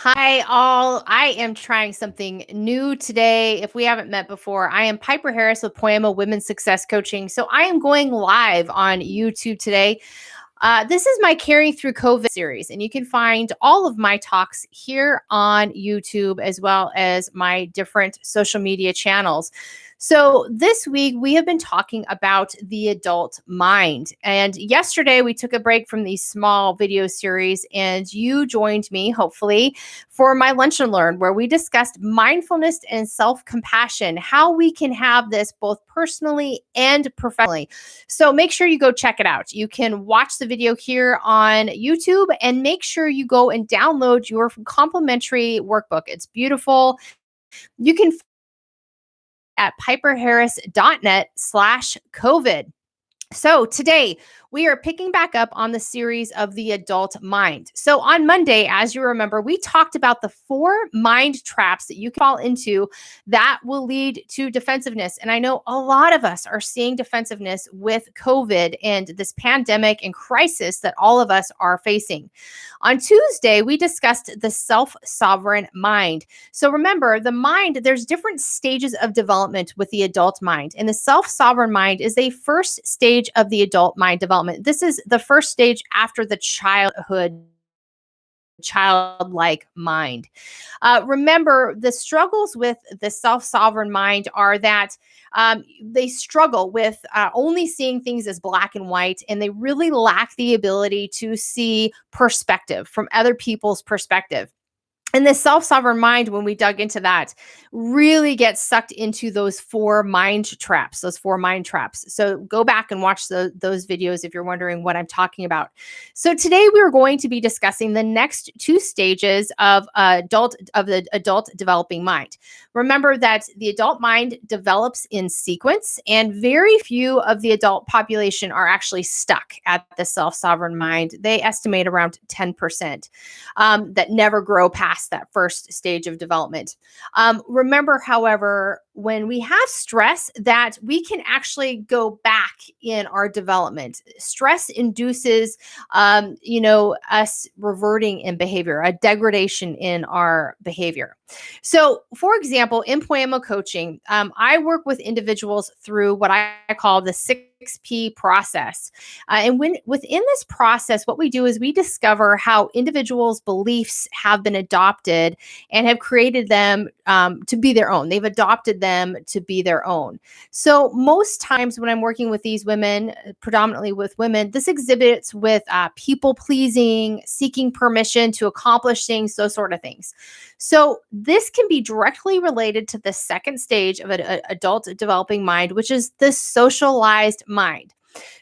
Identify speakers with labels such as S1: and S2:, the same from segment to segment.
S1: Hi, all. I am trying something new today. If we haven't met before, I am Piper Harris with Poema Women's Success Coaching. So I am going live on YouTube today. This is my Caring Through COVID series, and you can find all of my talks here on YouTube as well as my different social media channels. So, this week we have been talking about the adult mind. And yesterday we took a break from these small video series, and you joined me, hopefully, for my Lunch and Learn, where we discussed mindfulness and self compassion, how we can have this both personally and professionally. So make sure you go check it out. You can watch the video here on YouTube and make sure you go and download your complimentary workbook. It's beautiful. You can at piperharris.net/COVID. So today we are picking back up on the series of the adult mind. So on Monday, as you remember, we talked about the 4 mind traps that you can fall into that will lead to defensiveness. And I know a lot of us are seeing defensiveness with COVID and this pandemic and crisis that all of us are facing. On Tuesday, we discussed the self-sovereign mind. So remember, the mind, there's different stages of development with the adult mind. And the self-sovereign mind is the first stage of the adult mind development. This is the first stage after the childlike mind. Remember, the struggles with the self-sovereign mind are that they struggle with only seeing things as black and white, and they really lack the ability to see perspective from other people's perspective. And the self-sovereign mind, when we dug into that, really gets sucked into those 4 mind traps, So go back and watch those videos if you're wondering what I'm talking about. So today we're going to be discussing the next 2 stages of the adult developing mind. Remember that the adult mind develops in sequence, and very few of the adult population are actually stuck at the self-sovereign mind. They estimate around 10% that never grow past that first stage of development. Remember, however, when we have stress, that we can actually go back in our development. Stress induces, us reverting in behavior, a degradation in our behavior. So, for example, in Poema coaching, I work with individuals through what I call the 6P process. And within this process, what we do is we discover how individuals' beliefs have been adopted and have created them to be their own. They've adopted them to be their own. So most times when I'm working with these women, predominantly with women, this exhibits with people pleasing, seeking permission to accomplish things, those sort of things. So this can be directly related to the second stage of an adult developing mind, which is the socialized mind.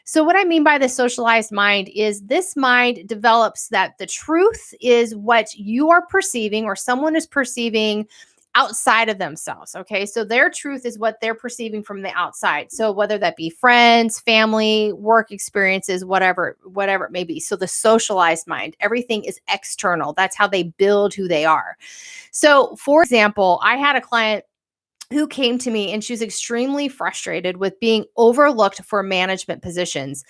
S1: So what I mean by the socialized mind is this mind develops that the truth is what you are perceiving or someone is perceiving outside of themselves. Okay. So their truth is what they're perceiving from the outside. So whether that be friends, family, work experiences, whatever it may be. So the socialized mind, everything is external. That's how they build who they are. So for example, I had a client who came to me and she was extremely frustrated with being overlooked for management positions.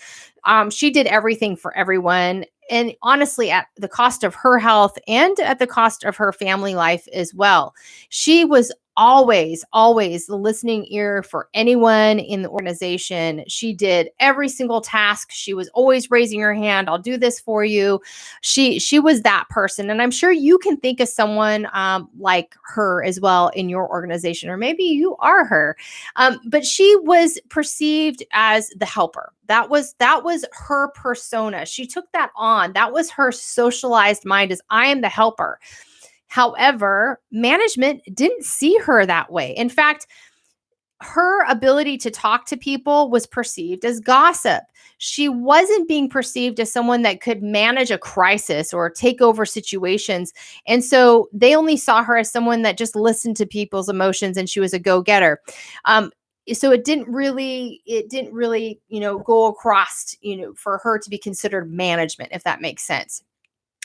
S1: She did everything for everyone. And honestly, at the cost of her health and at the cost of her family life as well. She was always the listening ear for anyone in the organization. She did every single task. She was always raising her hand. I'll do this for you. She was that person. And I'm sure you can think of someone like her as well in your organization, or maybe you are her. But she was perceived as the helper. That was her persona. She took that on. That was her socialized mind, as I am the helper. However, management didn't see her that way. In fact, her ability to talk to people was perceived as gossip. She wasn't being perceived as someone that could manage a crisis or take over situations. And so they only saw her as someone that just listened to people's emotions, and she was a go-getter. So it didn't really, go across, for her to be considered management, if that makes sense.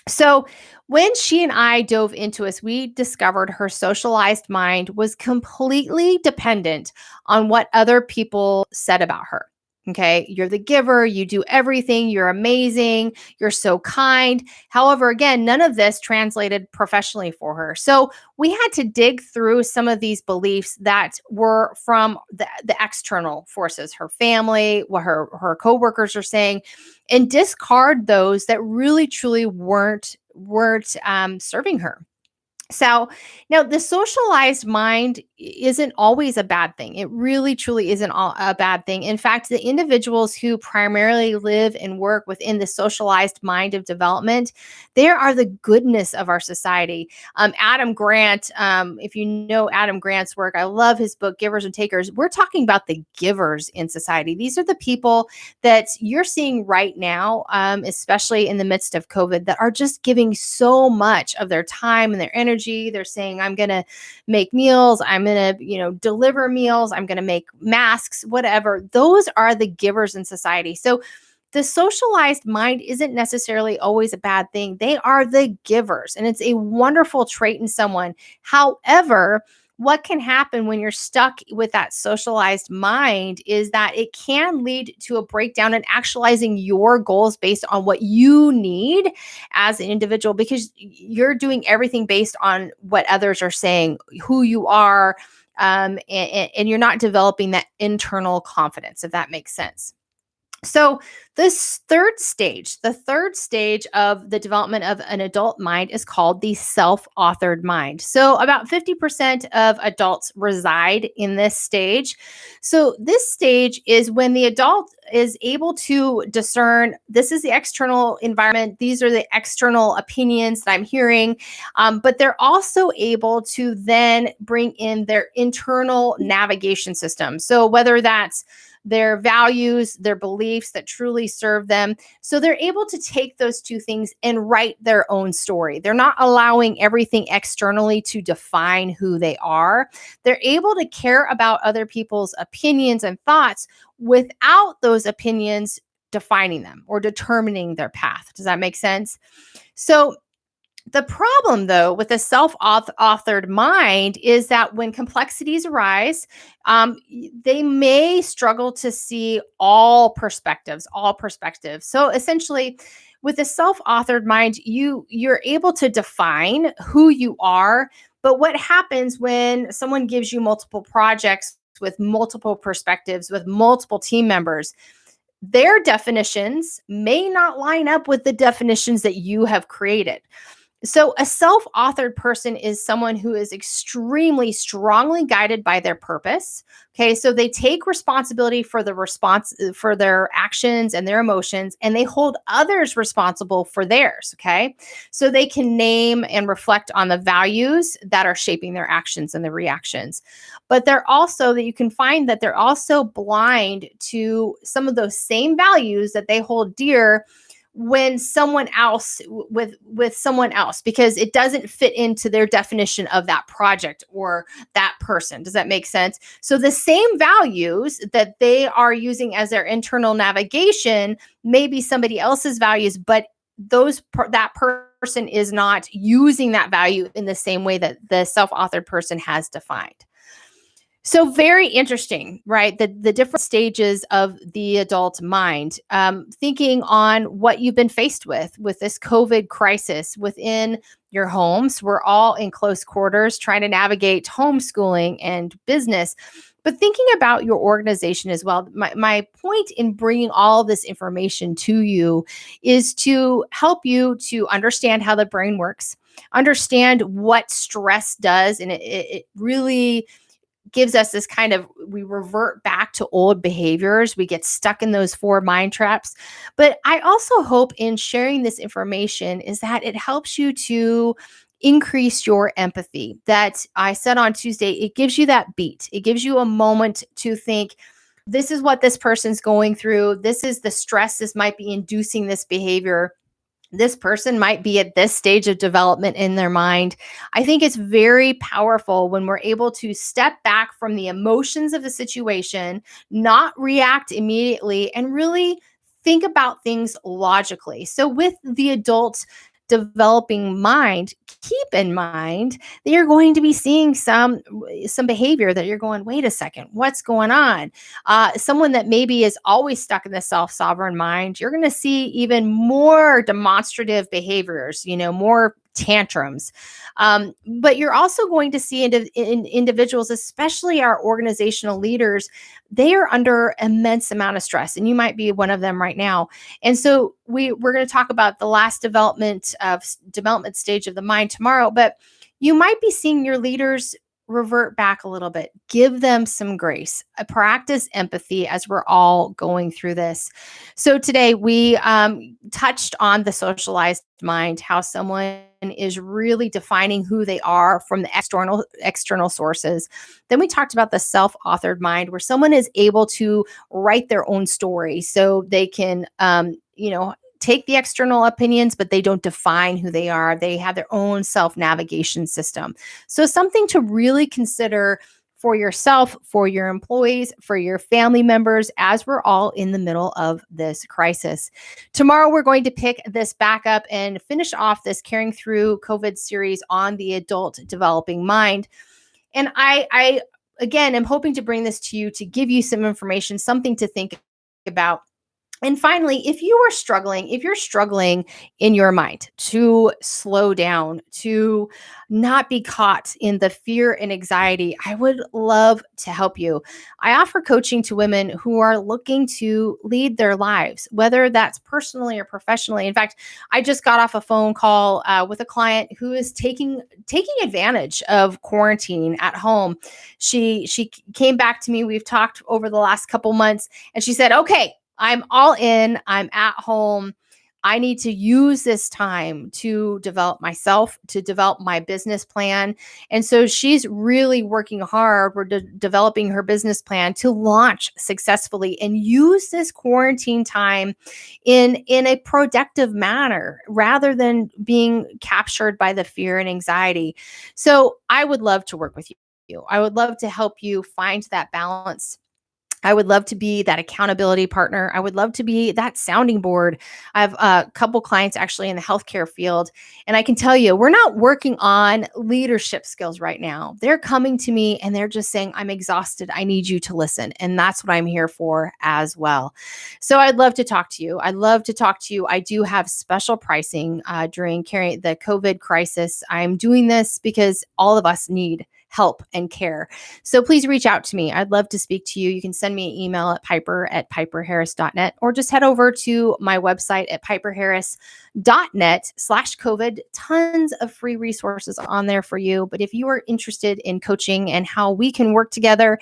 S1: So when she and I dove into this, we discovered her socialized mind was completely dependent on what other people said about her. Okay. You're the giver. You do everything. You're amazing. You're so kind. However, again, none of this translated professionally for her. So we had to dig through some of these beliefs that were from the external forces, her family, what her coworkers are saying, and discard those that really truly weren't serving her. So now the socialized mind isn't always a bad thing. It really, truly isn't a bad thing. In fact, the individuals who primarily live and work within the socialized mind of development, they are the goodness of our society. Adam Grant, if you know Adam Grant's work, I love his book, Givers and Takers. We're talking about the givers in society. These are the people that you're seeing right now, especially in the midst of COVID, that are just giving so much of their time and their energy. They're saying, I'm going to make meals. I'm going to, deliver meals. I'm going to make masks, whatever. Those are the givers in society. So the socialized mind isn't necessarily always a bad thing. They are the givers, and it's a wonderful trait in someone. However, what can happen when you're stuck with that socialized mind is that it can lead to a breakdown in actualizing your goals based on what you need as an individual, because you're doing everything based on what others are saying, who you are, and you're not developing that internal confidence, if that makes sense. So, the third stage of the development of an adult mind is called the self authored mind. So, about 50% of adults reside in this stage. So, this stage is when the adult is able to discern, this is the external environment, these are the external opinions that I'm hearing, but they're also able to then bring in their internal navigation system. So, whether that's their values, their beliefs that truly serve them. So they're able to take those two things and write their own story. They're not allowing everything externally to define who they are. They're able to care about other people's opinions and thoughts without those opinions defining them or determining their path. Does that make sense? So the problem, though, with a self-authored mind is that when complexities arise, they may struggle to see all perspectives. All perspectives. So essentially, with a self-authored mind, you're able to define who you are. But what happens when someone gives you multiple projects with multiple perspectives, with multiple team members? Their definitions may not line up with the definitions that you have created. So, a self authored person is someone who is extremely strongly guided by their purpose. Okay. So, they take responsibility for the response for their actions and their emotions, and they hold others responsible for theirs. Okay. So, they can name and reflect on the values that are shaping their actions and the reactions. But they're also that you can find that they're also blind to some of those same values that they hold dear when someone else with someone else, because it doesn't fit into their definition of that project or that person. Does that make sense? So the same values that they are using as their internal navigation may be somebody else's values, but that person is not using that value in the same way that the self-authored person has defined. So very interesting, right? The different stages of the adult mind. Thinking on what you've been faced with this COVID crisis within your homes. We're all in close quarters trying to navigate homeschooling and business, but thinking about your organization as well. My point in bringing all this information to you is to help you to understand how the brain works, understand what stress does, and it really gives us this kind of, we revert back to old behaviors. We get stuck in those four mind traps. But I also hope in sharing this information is that it helps you to increase your empathy. That I said on Tuesday, it gives you that beat. It gives you a moment to think, this is what this person's going through. This is the stress. This might be inducing this behavior. This person might be at this stage of development in their mind. I think it's very powerful when we're able to step back from the emotions of the situation, not react immediately, and really think about things logically. So with the adult developing mind, keep in mind that you're going to be seeing some behavior that you're going, wait a second, what's going on? Someone that maybe is always stuck in the self-sovereign mind, you're going to see even more demonstrative behaviors, more tantrums. But you're also going to see in individuals, especially our organizational leaders, they are under immense amount of stress, and you might be one of them right now. And so we're going to talk about the last development stage of the mind tomorrow, but you might be seeing your leaders revert back a little bit. Give them some grace. Practice empathy as we're all going through this. So today we touched on the socialized mind, how someone is really defining who they are from the external sources. Then we talked about the self-authored mind, where someone is able to write their own story, so they can take the external opinions, but they don't define who they are. They have their own self-navigation system. So something to really consider for yourself, for your employees, for your family members, as we're all in the middle of this crisis. Tomorrow, we're going to pick this back up and finish off this Caring Through COVID series on the adult developing mind. And I again, am hoping to bring this to you to give you some information, something to think about. And finally, if you're struggling in your mind to slow down, to not be caught in the fear and anxiety, I would love to help you. I offer coaching to women who are looking to lead their lives, whether that's personally or professionally. In fact, I just got off a phone call with a client who is taking advantage of quarantine at home. She came back to me. We've talked over the last couple months, and she said, "Okay, I'm all in. I'm at home. I need to use this time to develop myself, to develop my business plan." And so she's really working hard. We're developing her business plan to launch successfully and use this quarantine time in a productive manner rather than being captured by the fear and anxiety. So I would love to work with you. I would love to help you find that balance. I would love to be that accountability partner. I would love to be that sounding board. I have a couple clients actually in the healthcare field, and I can tell you, we're not working on leadership skills right now. They're coming to me and they're just saying, "I'm exhausted. I need you to listen." And that's what I'm here for as well. So I'd love to talk to you. I'd love to talk to you. I do have special pricing during the COVID crisis. I'm doing this because all of us need help and care. So please reach out to me. I'd love to speak to you. You can send me an email at piper@piperharris.net, or just head over to my website at piperharris.net/COVID. Tons of free resources on there for you. But if you are interested in coaching and how we can work together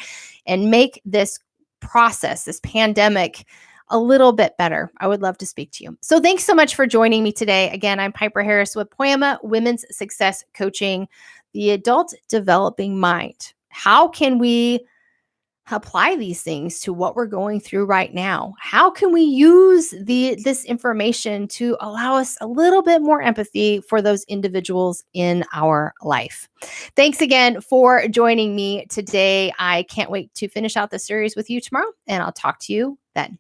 S1: and make this process, this pandemic, a little bit better, I would love to speak to you. So thanks so much for joining me today. Again, I'm Piper Harris with Poema Women's Success Coaching, the adult developing mind. How can we apply these things to what we're going through right now? How can we use this information to allow us a little bit more empathy for those individuals in our life? Thanks again for joining me today. I can't wait to finish out the series with you tomorrow, and I'll talk to you then.